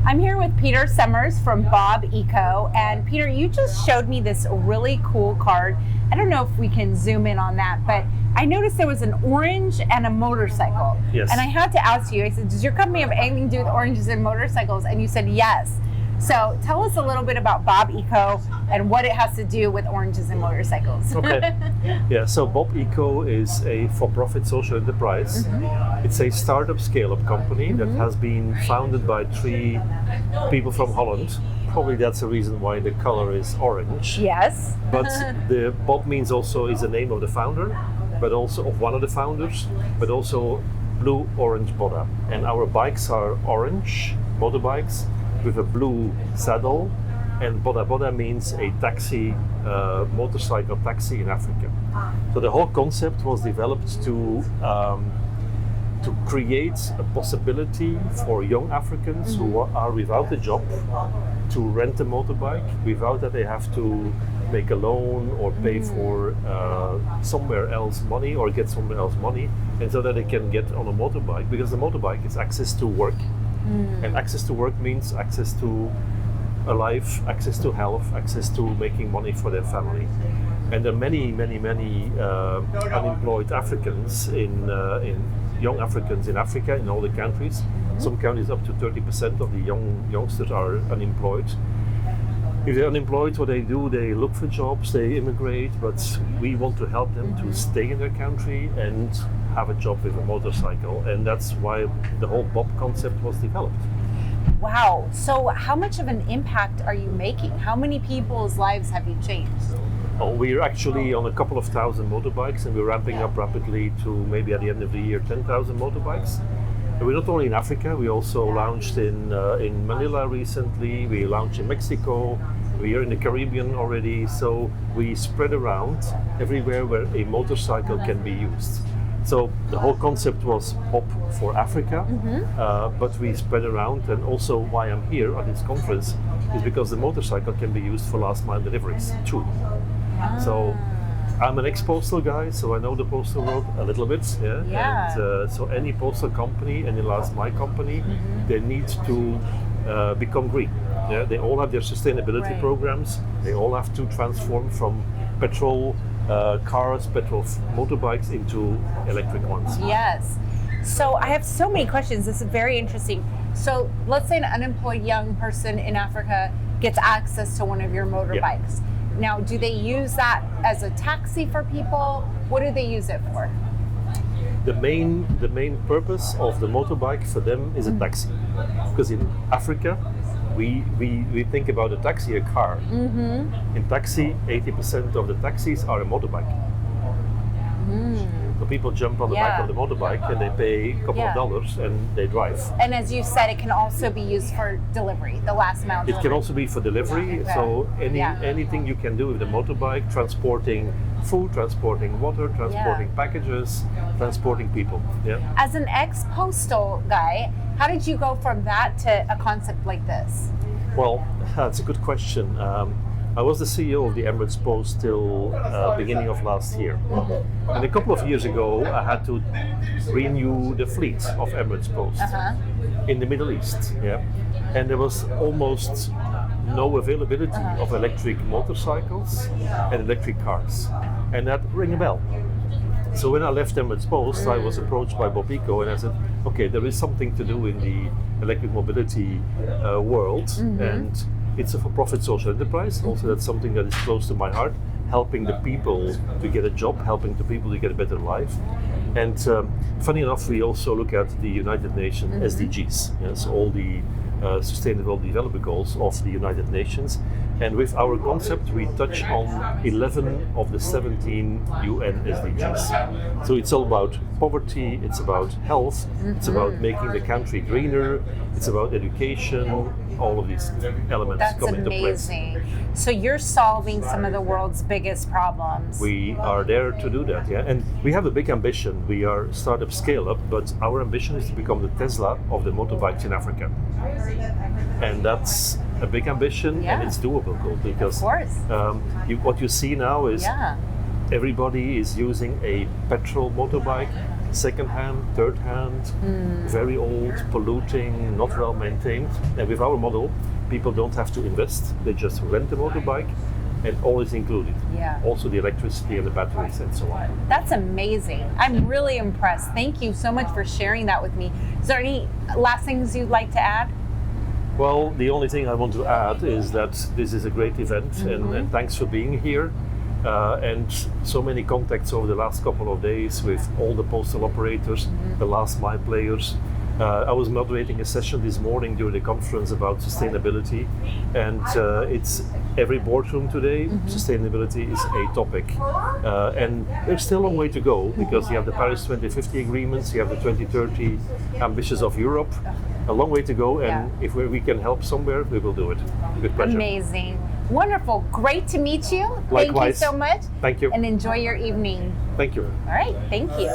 I'm here with Peter Summers from Bob Eco. And Peter, you just showed me this really cool card. I don't know if we can zoom in on that, but I noticed there was an orange and a motorcycle. Yes. And I had to ask you, I said, does your company have anything to do with oranges and motorcycles? And you said yes. So tell us a little bit about Bob Eco and what it has to do with oranges and motorcycles. Okay. Yeah, so Bob Eco is a for-profit social enterprise. It's a startup scale-up company that has been founded by 3 people from Holland. Probably that's the reason why the color is orange. Yes. But the Bob means also is the name of the founder, but also of one of the founders, but also blue orange Boda. And our bikes are orange motorbikes with a blue saddle, and Boda Boda means a taxi, motorcycle taxi in Africa. So the whole concept was developed to create a possibility for young Africans who are without a job to rent a motorbike without that they have to make a loan or pay for somewhere else money or get somewhere else money, and so that they can get on a motorbike, because the motorbike is access to work. And access to work means access to a life, access to health, access to making money for their family. And there are many unemployed Africans in young Africans in Africa, in all the countries. Some countries up to 30% of the youngsters are unemployed. If they're unemployed, what they do, they look for jobs, they immigrate, but we want to help them to stay in their country and have a job with a motorcycle. And that's why the whole Bob concept was developed. Wow. So how much of an impact are you making? How many people's lives have you changed? Oh, we're actually on a couple of thousand motorbikes, and we're ramping up rapidly to maybe at the end of the year 10,000 motorbikes. And we're not only in Africa, we also launched in Manila recently, we launched in Mexico, we are in the Caribbean already, so we spread around everywhere where a motorcycle can be used. So the whole concept was Bob for Africa, but we spread around, and also why I'm here at this conference is because the motorcycle can be used for last mile deliveries too. So I'm an ex-postal guy, so I know the postal world a little bit. Yeah. And so any postal company, any last mile company, they need to become green. Yeah, they all have their sustainability programs. They all have to transform from petrol cars, petrol motorbikes into electric ones. Yes. So I have so many questions. This is very interesting. So let's say an unemployed young person in Africa gets access to one of your motorbikes. Now, do they use that as a taxi for people? What do they use it for? The main purpose of the motorbike for them is a taxi, because in Africa we think about a taxi, a car. In taxi, 80% of the taxis are a motorbike. So people jump on the back of the motorbike and they pay a couple of dollars and they drive. And as you said, it can also be used for delivery, the last mile delivery. It can also be for delivery. So anything you can do with the motorbike, transporting food, transporting water, transporting packages, transporting people. Yeah. As an ex-postal guy, how did you go from that to a concept like this? Well, that's a good question. I was the CEO of the Emirates Post till beginning of last year. And a couple of years ago, I had to renew the fleet of Emirates Post in the Middle East. Yeah, and there was almost no availability of electric motorcycles and electric cars, and that rang a bell. So when I left Emirates Post, I was approached by Bob Eco, and I said, okay, there is something to do in the electric mobility world, and it's a for-profit social enterprise. Also, that's something that is close to my heart, helping the people to get a job, helping the people to get a better life. And funny enough, we also look at the United Nations SDGs, yes, all the Sustainable Development Goals of the United Nations. And with our concept, we touch on 11 of the 17 UN SDGs. So it's all about poverty, it's about health, it's about making the country greener, it's about education, all of these elements come into place. That's amazing. So you're solving some of the world's biggest problems. We are there to do that, yeah. And we have a big ambition. We are startup scale up, but our ambition is to become the Tesla of the motorbikes in Africa. And that's a big ambition, and it's doable, because what you see now is everybody is using a petrol motorbike second-hand, third-hand, very old, polluting, not well maintained. And with our model, people don't have to invest. They just rent a motorbike and all is included. Yeah. Also the electricity and the batteries and so on. That's amazing. I'm really impressed. Thank you so much for sharing that with me. Is there any last things you'd like to add? Well, the only thing I want to add is that this is a great event and thanks for being here. And so many contacts over the last couple of days with all the postal operators, the last mile players. I was moderating a session this morning during the conference about sustainability, and it's every boardroom today. Sustainability is a topic, and there's still a long way to go because you have the Paris 2050 agreements, you have the 2030 ambitions of Europe. A long way to go, and if we can help somewhere, we will do it. With pleasure. Amazing. Wonderful. Great to meet you. Likewise. Thank you so much. Thank you. And enjoy your evening. Thank you. All right. Thank you.